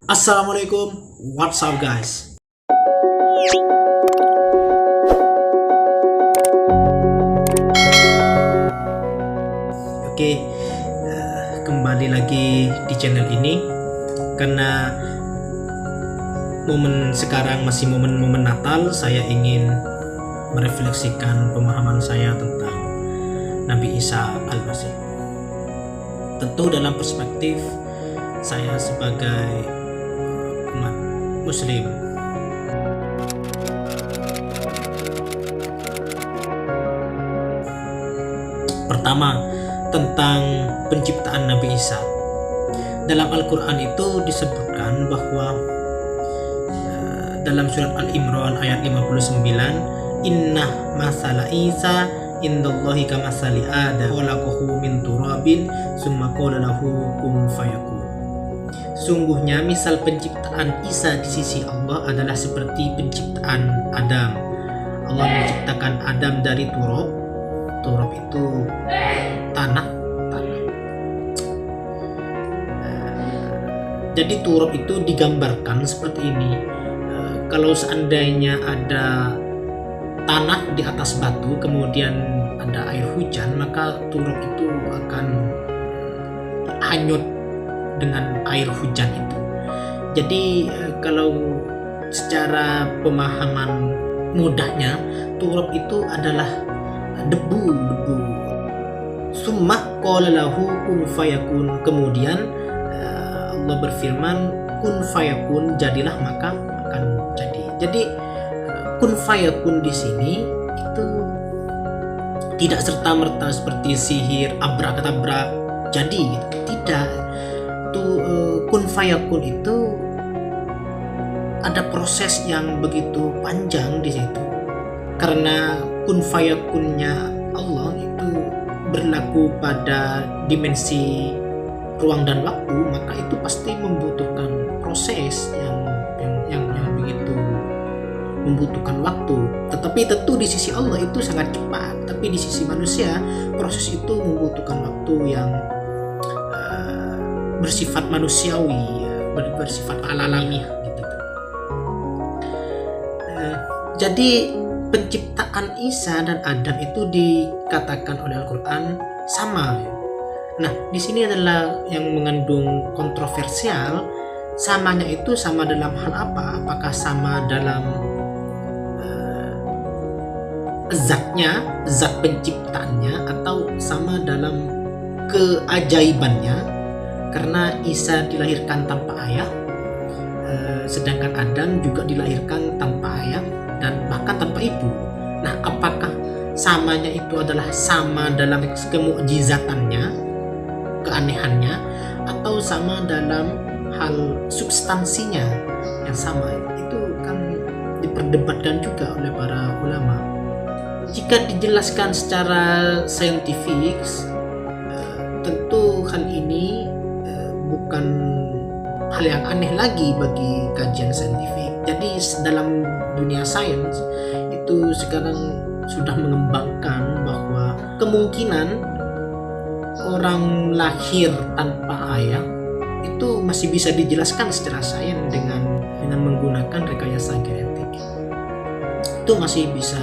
Assalamualaikum, what's up guys? Oke, kembali lagi di channel ini karena momen sekarang masih momen-momen Natal. Saya ingin merefleksikan pemahaman saya tentang Nabi Isa Al-Masih. Tentu dalam perspektif saya sebagai umat Muslim. Pertama, tentang penciptaan Nabi Isa. Dalam Al-Quran itu disebutkan bahwa dalam surat Al-Imran ayat 59, Inna masala Isa indallahi kamasali Adam khalaqahu min turabin summa qala lahu kun fayakun. Sungguhnya misal penciptaan Isa di sisi Allah adalah seperti penciptaan Adam. Allah menciptakan Adam dari turab. Turab itu tanah. Jadi turab itu digambarkan seperti ini. Kalau seandainya ada tanah di atas batu, kemudian ada air hujan, maka turab itu akan hanyut dengan air hujan itu. Jadi kalau secara pemahaman mudahnya, turab itu adalah debu. Summa qala lahu kun fayakun. Kemudian Allah berfirman, kun fayakun, jadilah maka akan jadi. Jadi kun fayakun di sini itu tidak serta-merta seperti sihir abrakadabra jadi gitu. Tidak. Kun fayakun itu ada proses yang begitu panjang di situ. Karena kun fayakunnya Allah itu berlaku pada dimensi ruang dan waktu, maka itu pasti membutuhkan proses yang begitu membutuhkan waktu. Tetapi tentu di sisi Allah itu sangat cepat, tapi di sisi manusia proses itu membutuhkan waktu yang bersifat manusiawi, bersifat alamiah gitu. Jadi penciptaan Isa dan Adam itu dikatakan oleh Al-Quran sama. Nah, di sini adalah yang mengandung kontroversial. Samanya itu sama dalam hal apa? Apakah sama dalam zatnya, zat penciptaannya, atau sama dalam keajaibannya? Karena Isa dilahirkan tanpa ayah, sedangkan Adam juga dilahirkan tanpa ayah dan bahkan tanpa ibu. Nah, apakah samanya itu adalah sama dalam kemukjizatannya, keanehannya, atau sama dalam hal substansinya yang sama? Itu kan diperdebatkan juga oleh para ulama. Jika dijelaskan secara saintifik, tentu hal ini bukan hal yang aneh lagi bagi kajian saintifik. Jadi dalam dunia sains itu sekarang sudah mengembangkan bahwa kemungkinan orang lahir tanpa ayah itu masih bisa dijelaskan secara sains dengan menggunakan rekayasa genetik. Itu masih bisa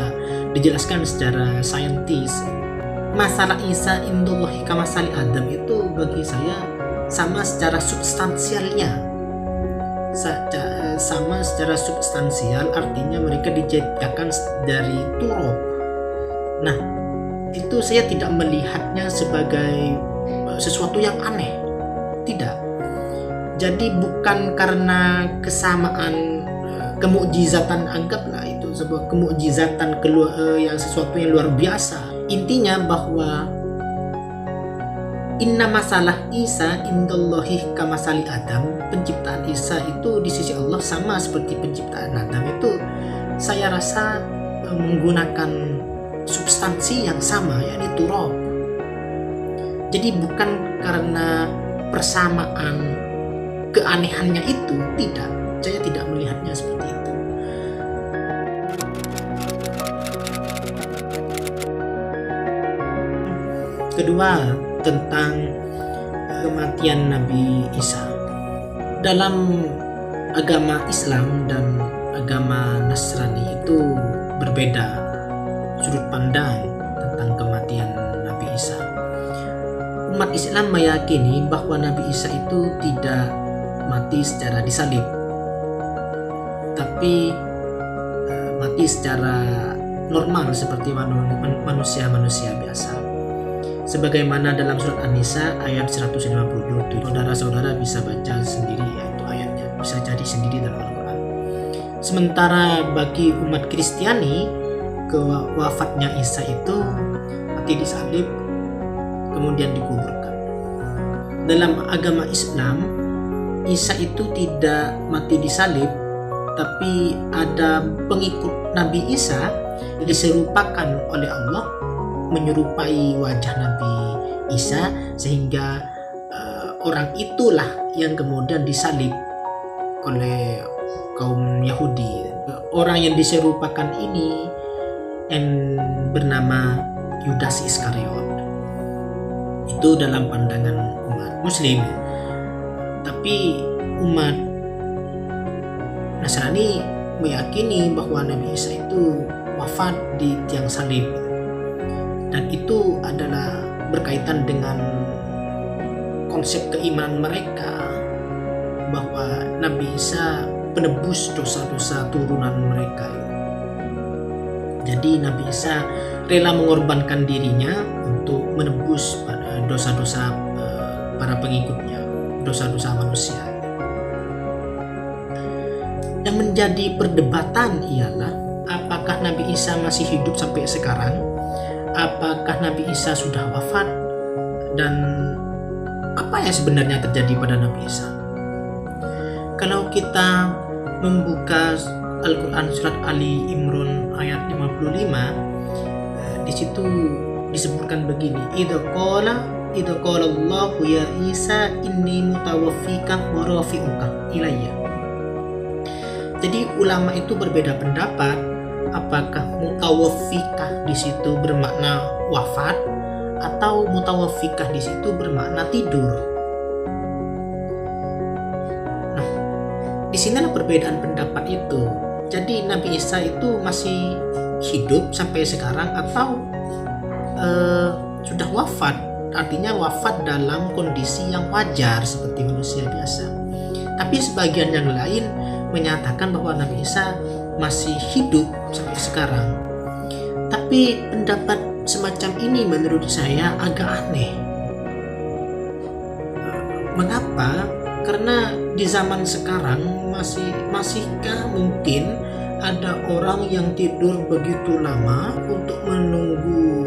dijelaskan secara saintis. Masalah Isa indallahi kamasali Adam itu bagi saya sama secara substansialnya. Sama secara substansial artinya mereka diciptakan dari turab. Nah, itu saya tidak melihatnya sebagai sesuatu yang aneh. Tidak. Jadi bukan karena kesamaan kemukjizatan, anggaplah itu sebuah kemukjizatan yang sesuatu yang luar biasa. Intinya bahwa inna masalah Isa indallahi kamasali Adam, penciptaan Isa itu di sisi Allah sama seperti penciptaan Adam. Itu saya rasa menggunakan substansi yang sama, yakni turab. Jadi bukan karena persamaan keanehannya itu, tidak. Saya tidak melihatnya seperti itu. Kedua, tentang kematian Nabi Isa. Dalam agama Islam dan agama Nasrani itu berbeda sudut pandang tentang kematian Nabi Isa. Umat Islam meyakini bahwa Nabi Isa itu tidak mati secara disalib, tapi mati secara normal seperti manusia-manusia biasa. Sebagaimana dalam surat An-Nisa ayat 157, saudara-saudara bisa baca sendiri yaitu ayatnya, bisa cari sendiri dalam Al-Quran. Sementara bagi umat Kristiani, wafatnya Isa itu mati disalib kemudian dikuburkan. Dalam agama Islam, Isa itu tidak mati disalib, tapi ada pengikut Nabi Isa diserupakan oleh Allah menyerupai wajah Nabi Isa, sehingga orang itulah yang kemudian disalib oleh kaum Yahudi. Orang yang diserupakan ini yang bernama Yudas Iskariot. Itu dalam pandangan umat Muslim. Tapi umat Nasrani meyakini bahwa Nabi Isa itu wafat di tiang salib, dan itu adalah berkaitan dengan konsep keimanan mereka bahwa Nabi Isa penebus dosa-dosa turunan mereka. Jadi Nabi Isa rela mengorbankan dirinya untuk menebus pada dosa-dosa para pengikutnya, dosa-dosa manusia. Yang menjadi perdebatan ialah apakah Nabi Isa masih hidup sampai sekarang, apakah Nabi Isa sudah wafat, dan apa yang sebenarnya terjadi pada Nabi Isa. Kalau kita membuka Al-Quran surat Ali Imran ayat 55, di situ disebutkan begini, idza qala Allahu ya Isa inni mutawaffika wa rafi'uka ilayya. Jadi ulama itu berbeda pendapat apakah mutawaffikah di situ bermakna wafat atau mutawaffikah di situ bermakna tidur. Nah, di sinilah perbedaan pendapat itu. Jadi Nabi Isa itu masih hidup sampai sekarang atau sudah wafat? Artinya wafat dalam kondisi yang wajar seperti manusia biasa. Tapi sebagian yang lain menyatakan bahwa Nabi Isa masih hidup sampai sekarang. Tapi pendapat semacam ini menurut saya agak aneh. Mengapa? Karena di zaman sekarang masihkah mungkin ada orang yang tidur begitu lama untuk menunggu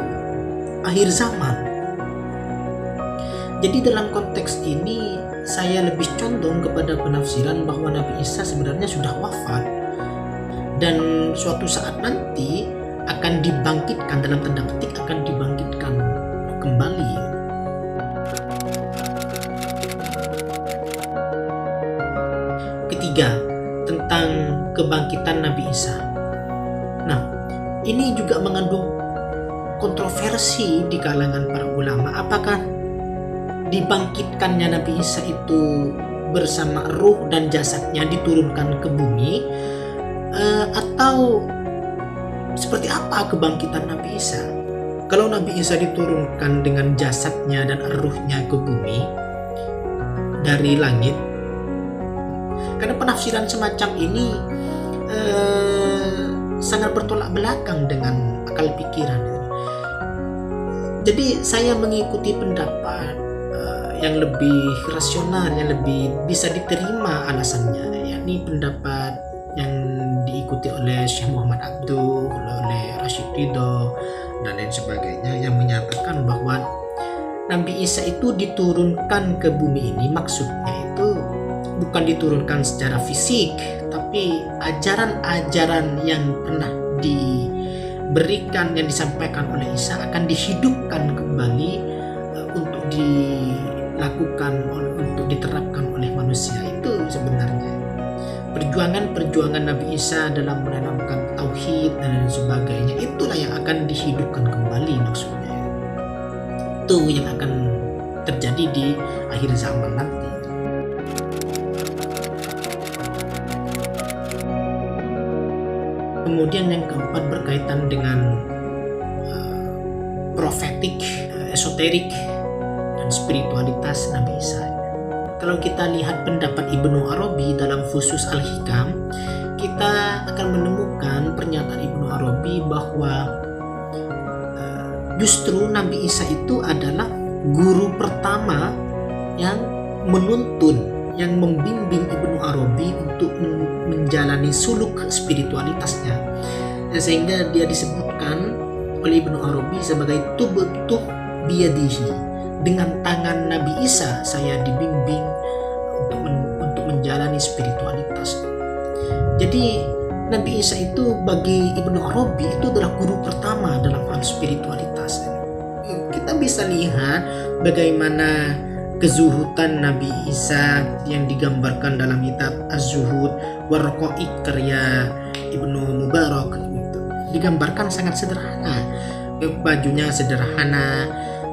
akhir zaman? Jadi dalam konteks ini saya lebih condong kepada penafsiran bahwa Nabi Isa sebenarnya sudah wafat dan suatu saat nanti akan dibangkitkan, dalam tanda petik akan dibangkitkan kembali. Ketiga, tentang kebangkitan Nabi Isa. Nah, ini juga mengandung kontroversi di kalangan para ulama. Apakah dibangkitkannya Nabi Isa itu bersama ruh dan jasadnya diturunkan ke bumi, atau seperti apa kebangkitan Nabi Isa? Kalau Nabi Isa diturunkan dengan jasadnya dan ruhnya ke bumi dari langit, karena penafsiran semacam ini sangat bertolak belakang dengan akal pikiran. Jadi saya mengikuti pendapat yang lebih rasional, yang lebih bisa diterima alasannya, yakni pendapat yang diikuti oleh Syekh Muhammad Abduh, oleh Rashid Ridho, dan lain sebagainya, yang menyatakan bahwa Nabi Isa itu diturunkan ke bumi ini, maksudnya itu bukan diturunkan secara fisik, tapi ajaran-ajaran yang pernah diberikan, yang disampaikan oleh Isa akan dihidupkan kembali untuk dilakukan, untuk diterapkan oleh manusia. Itu sebenarnya perjuangan Nabi Isa dalam menanamkan tauhid dan sebagainya, itulah yang akan dihidupkan kembali maksudnya. Itu yang akan terjadi di akhir zaman nanti. Kemudian yang keempat berkaitan dengan profetik, esoterik, dan spiritualitas Nabi Isa. Kalau kita lihat pendapat Ibnu Arabi dalam Fusus Al-Hikam, kita akan menemukan pernyataan Ibnu Arabi bahwa justru Nabi Isa itu adalah guru pertama yang menuntun, yang membimbing Ibnu Arabi untuk menjalani suluk spiritualitasnya, sehingga dia disebutkan oleh Ibnu Arabi sebagai tubtuh biyadihi, dengan tangan Nabi Isa saya dibimbing untuk menjalani spiritualitas. Jadi Nabi Isa itu bagi Ibnu Arabi itu adalah guru pertama dalam hal spiritualitas. Kita bisa lihat bagaimana kezuhudan Nabi Isa yang digambarkan dalam kitab Az-Zuhud Warqa'iq karya Ibnu Mubarak. Digambarkan sangat sederhana, bajunya sederhana,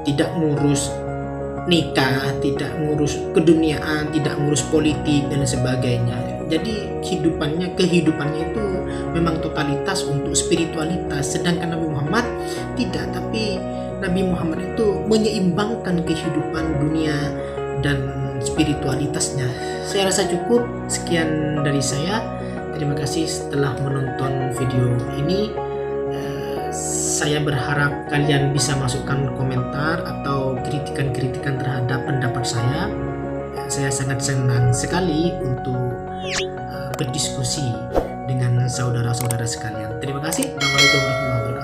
tidak ngurus nikah, tidak ngurus keduniaan, tidak ngurus politik dan sebagainya. Jadi kehidupannya itu memang totalitas untuk spiritualitas, sedangkan Nabi Muhammad tidak. Tapi Nabi Muhammad itu menyeimbangkan kehidupan dunia dan spiritualitasnya. Saya rasa cukup sekian dari saya. Terima kasih setelah menonton video ini. Saya berharap kalian bisa masukkan komentar atau kritikan-kritikan terhadap pendapat saya. Saya sangat senang sekali untuk berdiskusi dengan saudara-saudara sekalian. Terima kasih. Assalamualaikum warahmatullahi wabarakatuh.